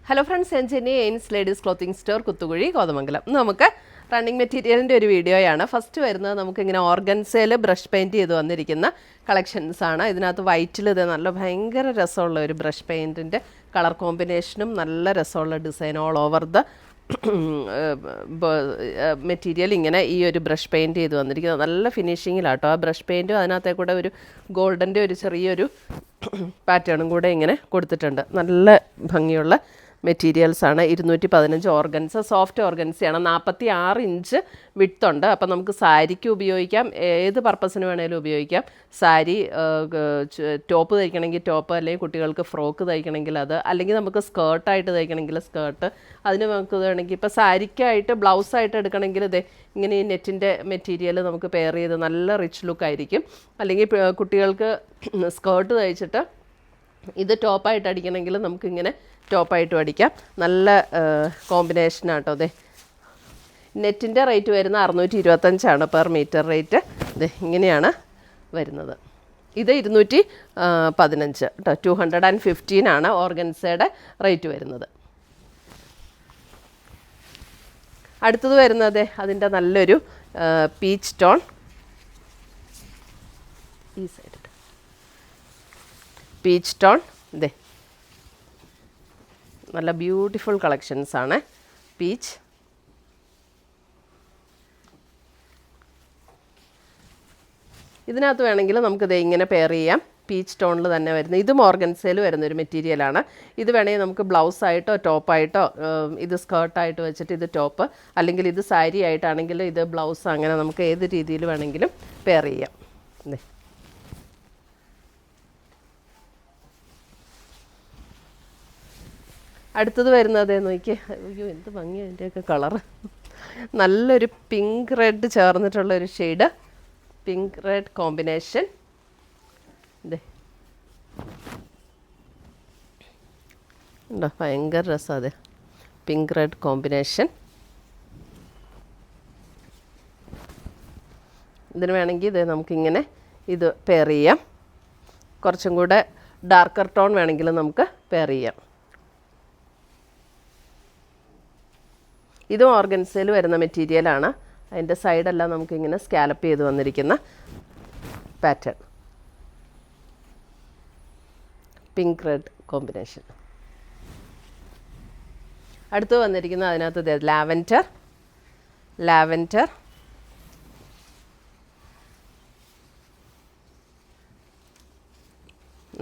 Hello friends, ഞാൻ Jenny, എയിൻസ് ladies clothing store, Kuthukuzhi, Kothamangalam. നമുക്ക് റണ്ണിങ് മെറ്റീരിയലിൻ്റെ ഒരു വീഡിയോയാണ്. ഫസ്റ്റ് വരുന്നത് നമുക്കിങ്ങനെ ഓർഗൻസയിൽ ബ്രഷ് പെയിൻറ്റ് ചെയ്ത് വന്നിരിക്കുന്ന കളക്ഷൻസാണ്. ഇതിനകത്ത് വൈറ്റിൽ ഇത് നല്ല ഭയങ്കര രസമുള്ള ഒരു ബ്രഷ് പെയിൻറ്റിൻ്റെ കളർ കോമ്പിനേഷനും നല്ല രസമുള്ള design all over the material ഇങ്ങനെ ഈ ഒരു ബ്രഷ് പെയിൻറ്റ് ചെയ്ത് വന്നിരിക്കുന്നത് നല്ല ഫിനിഷിങ്ങിലാട്ടോ. ആ ബ്രഷ് പെയിൻറ്റും അതിനകത്തെ കൂടെ ഒരു ഗോൾഡൻ്റെ ഒരു ചെറിയൊരു പാറ്റേണും കൂടെ ഇങ്ങനെ കൊടുത്തിട്ടുണ്ട്. നല്ല ഭംഗിയുള്ള മെറ്റീരിയൽസാണ്. 215 ഓർഗൻസ, സോഫ്റ്റ് ഓർഗൻസയാണ്. 46 ഇഞ്ച് വിഡ്ത്തുണ്ട്. അപ്പോൾ നമുക്ക് സാരിക്ക് ഉപയോഗിക്കാം, ഏത് പർപ്പസിന് വേണേലും ഉപയോഗിക്കാം. സാരി ടോപ്പ് തയ്ക്കണമെങ്കിൽ ടോപ്പ്, അല്ലെങ്കിൽ കുട്ടികൾക്ക് ഫ്രോക്ക് തയ്ക്കണമെങ്കിൽ അത്, അല്ലെങ്കിൽ നമുക്ക് സ്കേർട്ടായിട്ട് തയ്ക്കണമെങ്കിൽ സ്കേർട്ട്. അതിന് നമുക്ക് വേണമെങ്കിൽ ഇപ്പോൾ സാരിക്കായിട്ട് ബ്ലൗസായിട്ട് എടുക്കണമെങ്കിൽ ഇതേ ഇങ്ങനെ ഈ നെറ്റിൻ്റെ മെറ്റീരിയൽ നമുക്ക് പെയർ ചെയ്ത് നല്ല റിച്ച് ലുക്കായിരിക്കും. അല്ലെങ്കിൽ കുട്ടികൾക്ക് സ്കേർട്ട് തയ്ച്ചിട്ട് ഇത് ടോപ്പായിട്ട് അടിക്കണമെങ്കിൽ നമുക്കിങ്ങനെ ടോപ്പായിട്ടും അടിക്കാം. നല്ല കോമ്പിനേഷനാട്ടോ. അതെ, നെറ്റിൻ്റെ റേറ്റ് വരുന്ന 625 പെർ മീറ്റർ റേറ്റ്. അതെ, ഇങ്ങനെയാണ് വരുന്നത്. ഇത് 215 കേട്ടോ. 215 ഓർഗൻസയുടെ റേറ്റ് വരുന്നത്. അടുത്തത് വരുന്നത് അതിൻ്റെ നല്ലൊരു പീച്ച് ടോൺ, ഈ സൈഡ് പീച്ച് ടോൺ. ഇതേ നല്ല ബ്യൂട്ടിഫുൾ കളക്ഷൻസാണ്. പീച്ച്, ഇതിനകത്ത് വേണമെങ്കിൽ നമുക്കിത് ഇങ്ങനെ പെയർ ചെയ്യാം. പീച്ച് ടോണിൽ തന്നെ വരുന്ന, ഇതും ഓർഗൻസയിൽ വരുന്നൊരു മെറ്റീരിയലാണ്. ഇത് വേണമെങ്കിൽ നമുക്ക് ബ്ലൗസായിട്ടോ ടോപ്പായിട്ടോ, ഇത് സ്കേർട്ടായിട്ട് വെച്ചിട്ട് ഇത് ടോപ്പ്, അല്ലെങ്കിൽ ഇത് സാരി ആയിട്ടാണെങ്കിൽ ഇത് ബ്ലൗസ്, അങ്ങനെ നമുക്ക് ഏത് രീതിയിൽ വേണമെങ്കിലും പെയർ ചെയ്യാം. അതെ, അടുത്തത് വരുന്നത് നോക്കിയേ, അയ്യോ എന്ത് ഭംഗിയാണ് അതിൻ്റെയൊക്കെ കളറ്. നല്ലൊരു പിങ്ക് റെഡ് ചേർന്നിട്ടുള്ളൊരു ഷെയ്ഡ്, പിങ്ക് റെഡ് കോമ്പിനേഷൻ. ഇതേ ഉണ്ടോ, ഭയങ്കര രസം. അതെ, പിങ്ക് റെഡ് കോമ്പിനേഷൻ. ഇതിന് വേണമെങ്കിൽ ഇത് നമുക്കിങ്ങനെ ഇത് പെയർ ചെയ്യാം. കുറച്ചും കൂടെ ഡാർക്കർ ടോൺ വേണമെങ്കിൽ നമുക്ക് പെയർ ചെയ്യാം. ഇതും ഓർഗൻസയിൽ വരുന്ന മെറ്റീരിയലാണ്. അതിൻ്റെ സൈഡെല്ലാം നമുക്കിങ്ങനെ സ്കാലപ്പ് ചെയ്ത് വന്നിരിക്കുന്ന പാറ്റേൺ, പിങ്ക് റെഡ് കോമ്പിനേഷൻ. അടുത്ത് വന്നിരിക്കുന്ന അതിനകത്ത് ലാവൻഡർ, ലാവൻഡർ.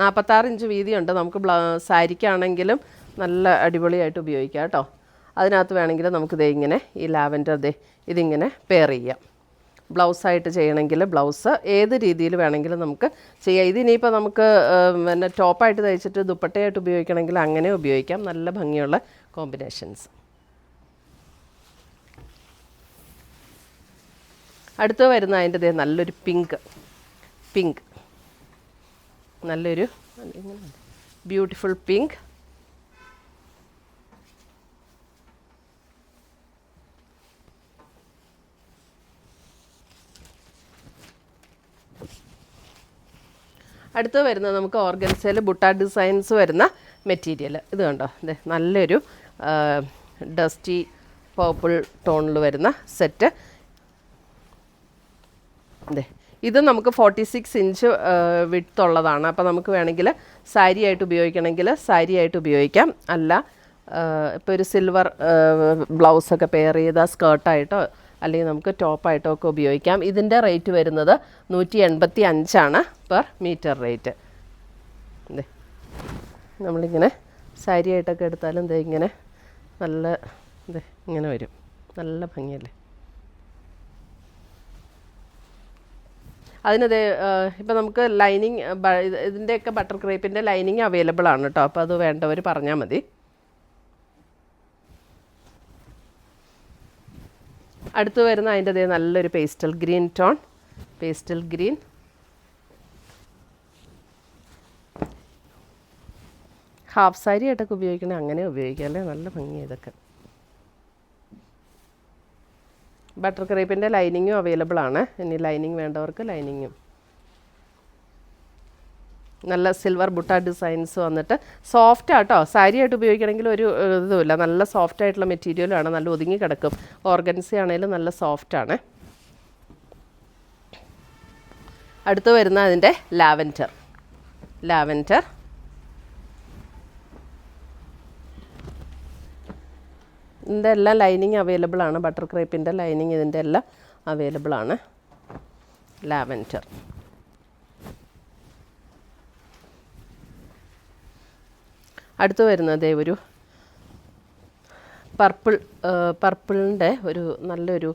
നാൽപ്പത്താറ് ഇഞ്ച് വീതിയുണ്ട്. നമുക്ക് സാരിക്കാണെങ്കിലും നല്ല അടിപൊളിയായിട്ട് ഉപയോഗിക്കാം കേട്ടോ. അതിനകത്ത് വേണമെങ്കിൽ നമുക്കിതേ ഇങ്ങനെ ഈ ലാവൻഡർ ഇതിങ്ങനെ പെയർ ചെയ്യാം. ബ്ലൗസായിട്ട് ചെയ്യണമെങ്കിൽ ബ്ലൗസ്, ഏത് രീതിയിൽ വേണമെങ്കിലും നമുക്ക് ചെയ്യാം. ഇതിനിപ്പോൾ നമുക്ക് പിന്നെ ടോപ്പായിട്ട് തയ്ച്ചിട്ട് ദുപ്പട്ടയായിട്ട് ഉപയോഗിക്കണമെങ്കിൽ അങ്ങനെ ഉപയോഗിക്കാം. നല്ല ഭംഗിയുള്ള കോമ്പിനേഷൻസ്. അടുത്ത് വരുന്ന അതിൻ്റെ നല്ലൊരു പിങ്ക്, പിങ്ക് നല്ലൊരു ബ്യൂട്ടിഫുൾ പിങ്ക്. അടുത്ത് വരുന്നത് നമുക്ക് ഓർഗൻസയിൽ ബുട്ട ഡിസൈൻസ് വരുന്ന മെറ്റീരിയൽ. ഇത് കണ്ടോ, അതെ നല്ലൊരു ഡസ്റ്റി പർപ്പിൾ ടോണിൽ വരുന്ന സെറ്റ്. അതെ, ഇത് നമുക്ക് 46 ഇഞ്ച് വിഡ്ത്തുള്ളതാണ്. അപ്പോൾ നമുക്ക് വേണമെങ്കിൽ സാരി ആയിട്ട് ഉപയോഗിക്കണമെങ്കിൽ സാരി ആയിട്ട് ഉപയോഗിക്കാം. അല്ല ഇപ്പോൾ ഒരു സിൽവർ ബ്ലൗസൊക്കെ പെയർ ചെയ്ത സ്കേർട്ടായിട്ടോ അല്ലെങ്കിൽ നമുക്ക് ടോപ്പായിട്ടോ ഒക്കെ ഉപയോഗിക്കാം. ഇതിൻ്റെ റേറ്റ് വരുന്നത് 185 പെർ മീറ്റർ റേറ്റ്. അതെ, നമ്മളിങ്ങനെ സാരി ആയിട്ടൊക്കെ എടുത്താലും ഇതേ ഇങ്ങനെ നല്ല ഇതേ ഇങ്ങനെ വരും. നല്ല ഭംഗിയല്ലേ. അതിനത് ഇപ്പോൾ നമുക്ക് ലൈനിങ്, ഇതിൻ്റെയൊക്കെ ബട്ടർ ക്രേപ്പിൻ്റെ ലൈനിങ് അവൈലബിൾ ആണ് കേട്ടോ. അപ്പോൾ അത് വേണ്ടവർ പറഞ്ഞാൽ മതി. അടുത്ത് വരുന്ന അതിൻ്റെ നല്ലൊരു pastel green tone, pastel green. Half sari ആയിട്ടൊക്കെ ഉപയോഗിക്കണേ അങ്ങനെ ഉപയോഗിക്കാം അല്ലേ, നല്ല ഭംഗി. ഇതൊക്കെ ബട്ടർ ക്രേപ്പിൻ്റെ ലൈനിങ്ങും അവൈലബിൾ ആണ്. ഇനി ലൈനിങ് വേണ്ടവർക്ക് ലൈനിങ്ങും. നല്ല സിൽവർ ബുട്ട ഡിസൈൻസ് വന്നിട്ട് സോഫ്റ്റ് ആട്ടോ. സാരി ആയിട്ട് ഉപയോഗിക്കണമെങ്കിൽ ഒരു ഇതുമില്ല, നല്ല സോഫ്റ്റ് ആയിട്ടുള്ള മെറ്റീരിയലാണ്, നല്ല ഒതുങ്ങി കിടക്കും. ഓർഗൻസി ആണെങ്കിലും നല്ല സോഫ്റ്റാണ്. അടുത്ത് വരുന്ന അതിൻ്റെ ലാവൻഡർ. ഇതിൻ്റെ എല്ലാം ലൈനിങ് അവൈലബിൾ ആണ്. ബട്ടർ ക്രേപ്പിൻ്റെ ലൈനിങ് ഇതിൻ്റെ എല്ലാം അവൈലബിൾ ആണ്. ലാവൻഡർ. അടുത്ത് വരുന്നത് ഒരു പർപ്പിളിൻ്റെ ഒരു നല്ലൊരു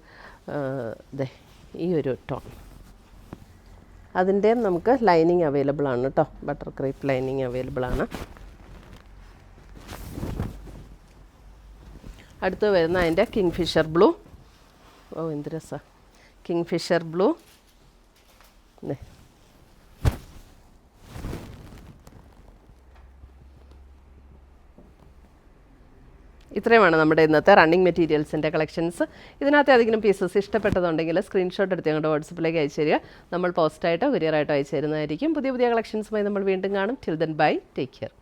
ഈ ഒരു ടോൺ. അതിൻ്റെയും നമുക്ക് ലൈനിങ് അവൈലബിൾ ആണ് കേട്ടോ. ബട്ടർ ക്രേപ്പ് ലൈനിങ് അവൈലബിൾ ആണ്. അടുത്ത് വരുന്ന അതിൻ്റെ കിങ്ഫിഷർ ബ്ലൂ. എന്ത് രസമാണ്! Kingfisher blue. ഇത്രയുമാണ് നമ്മുടെ ഇന്നത്തെ റണ്ണിങ് മെറ്റീരിയൽസിൻ്റെ കളക്ഷൻസ്. ഇതിനകത്ത് ഏതെങ്കിലും പീസസ് ഇഷ്ടപ്പെട്ടതുണ്ടെങ്കിൽ സ്ക്രീൻഷോട്ട് എടുത്ത് ഞങ്ങളുടെ വാട്സപ്പിലേക്ക് അയച്ചു തരിക. നമ്മൾ പോസ്റ്റായിട്ടോ കൊറിയറായിട്ടോ അയച്ചു തരുന്നതായിരിക്കും. പുതിയ കളക്ഷൻസുമായി നമ്മൾ വീണ്ടും കാണും. Till then bye, take care.